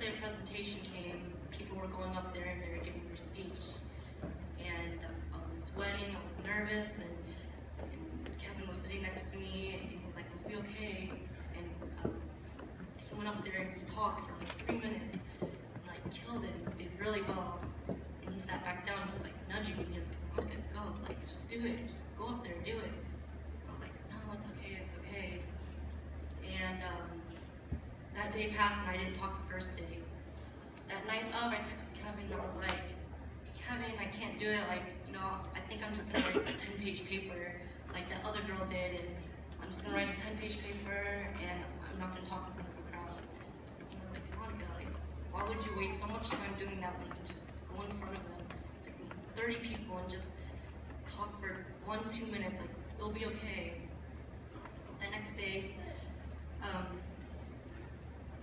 first day of presentation came, people were going up there and they were giving their speech. And I was sweating, I was nervous, and Kevin was sitting next to me, and he was like, "It'll be okay." And he went up there and he talked for like 3 minutes, and like killed it, did really well. And he sat back down and he was like nudging me, he was like, "Okay, go, like just do it, just go up there and do it." I was like, "No, it's okay, it's okay." And that day passed and I didn't talk the first day. That night of, I texted Kevin and I was like, "Kevin, I can't do it, like, you know, I think I'm just gonna write a 10-page paper like that other girl did, and I'm just gonna write a 10-page paper and I'm not gonna talk in front of a crowd." And I was like, "Monica, like, why would you waste so much time doing that when you can just go in front of them, like 30 people, and just talk for 1-2 minutes, like, it'll be okay."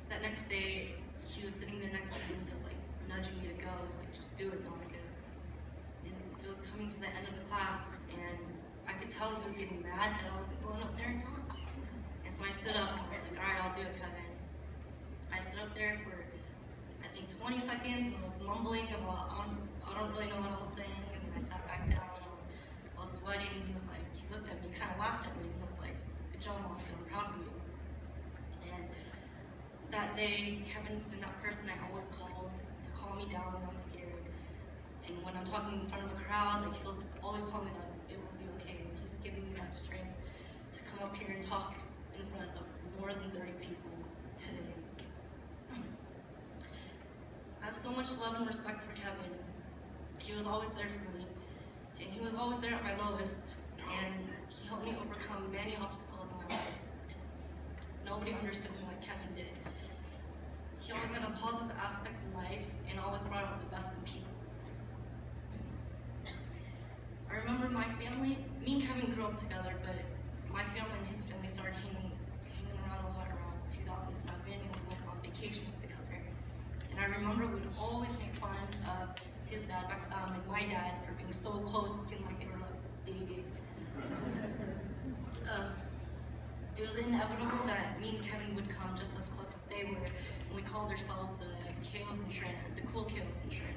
The next day, he was sitting there next to me and he was like nudging me to go. He was like, "Just do it, Monica." And it was coming to the end of the class, and I could tell he was getting mad that I wasn't going up there and talk. And so I stood up and I was like, "All right, I'll do it, Kevin." I stood up there for, I think, 20 seconds, and I was mumbling about, I don't really know what I was saying, and then I sat back down and I was sweating, and he was like, he looked at me, kind of laughed at me, and he was like, "Good job, Monica, I'm proud of you." And that day, Kevin's been that person I always called to calm me down when I'm scared. And when I'm talking in front of a crowd, like, he'll always tell me that it will be okay. He's giving me that strength to come up here and talk in front of more than 30 people today. I have so much love and respect for Kevin. He was always there for me, and he was always there at my lowest, and he helped me overcome many obstacles in my life. Nobody understood me like Kevin did. He always had a positive aspect in life and always brought out the best in people. I remember my family, me and Kevin grew up together, but my family and his family started hanging around a lot around 2007, and we went on vacations together. And I remember we'd always make fun of his dad and my dad for being so close, it seemed like they were like dating. It was inevitable that me and Kevin would come just as close as they were, and we called ourselves the Caos and Tran, the cool Caos and Tran.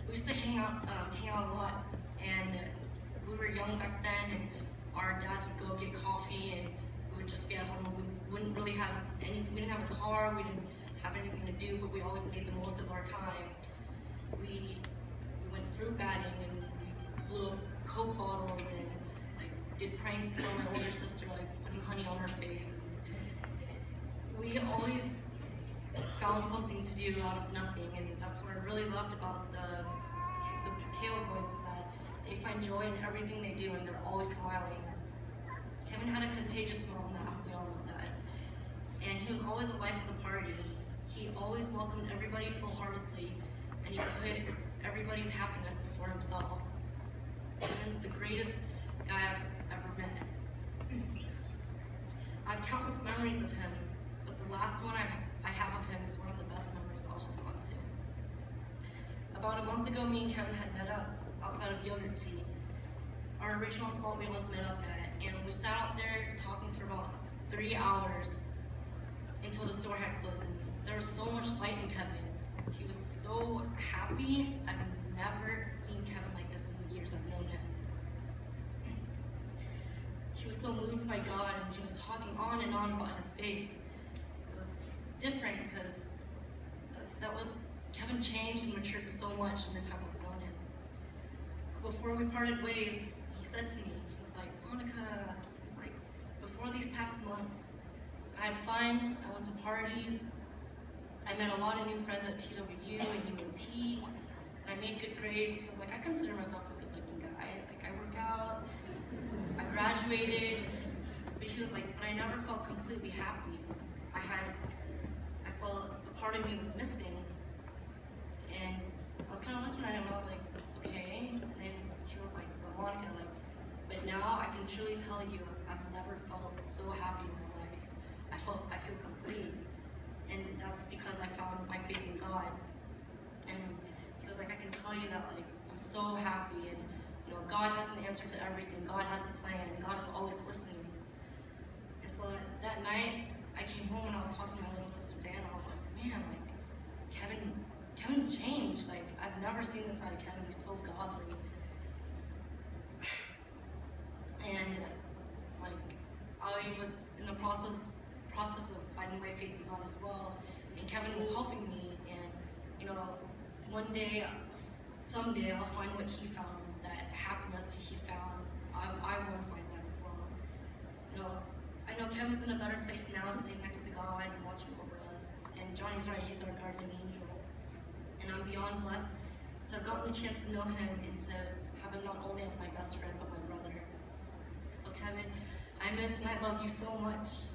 We used to hang out a lot, and we were young back then, and our dads would go get coffee, and we would just be at home. We wouldn't really have anything. We didn't have a car. We didn't have anything to do, but we always made the most of our time. We went fruit batting, and we blew up Coke bottles, and like did pranks on my older sister, like putting honey on her face. And we always found something to do out of nothing, and that's what I really loved about the Cao boys, is that they find joy in everything they do, and they're always smiling. Kevin had a contagious smile, and we all know that. And he was always the life of the party. He always welcomed everybody full-heartedly, and he put everybody's happiness before himself. Kevin's the greatest guy I've ever met. I have countless memories of him, but the last one I have of him is one of the best memories I'll hold on to. About a month ago, me and Kevin had met up outside of Yogurt Tea, our original spot we always met up at, and we sat out there talking for about 3 hours until the store had closed. And there was so much light in Kevin. He was so happy. I've never seen Kevin like this in the years I've known him. He was so moved by God, and he was talking on and on about his faith. It was different because Kevin changed and matured so much in the time I've known him. Before we parted ways, he said to me, he was like, "Monica," he's like, "before these past months, I had fun, I went to parties, I met a lot of new friends at TWU and UNT, and I made good grades." He was like, "I consider myself a good-looking guy. Like, I work out, I graduated," but he was like, "But I never felt completely happy. I felt a part of me was missing." And I was kind of looking at him, and I was like, "Okay." And then he was like, "But Monica, like, but now I can truly tell you, I've never felt so happy in my life. I feel complete, and that's because I found my faith in God." And he was like, "I can tell you that, like, I'm so happy, and you know, God has an answer to everything. God has a plan. God is always listening." night I came home and I was talking to my little sister Dan, I was like, man, like Kevin's changed. Like I've never seen this side of Kevin. He's so godly. And like I was in the process of finding my faith in God as well. And Kevin was helping me. And you know, one day, someday, I'll find what he found. That happiness that he found. I want to find that as well. You know, I know Kevin's in a better place now, sitting next to God and watching over us. And Johnny's right; he's our guardian angel. And I'm beyond blessed to have gotten the chance to know him and to have him not only as my best friend, but my brother. So Kevin, I miss and I love you so much.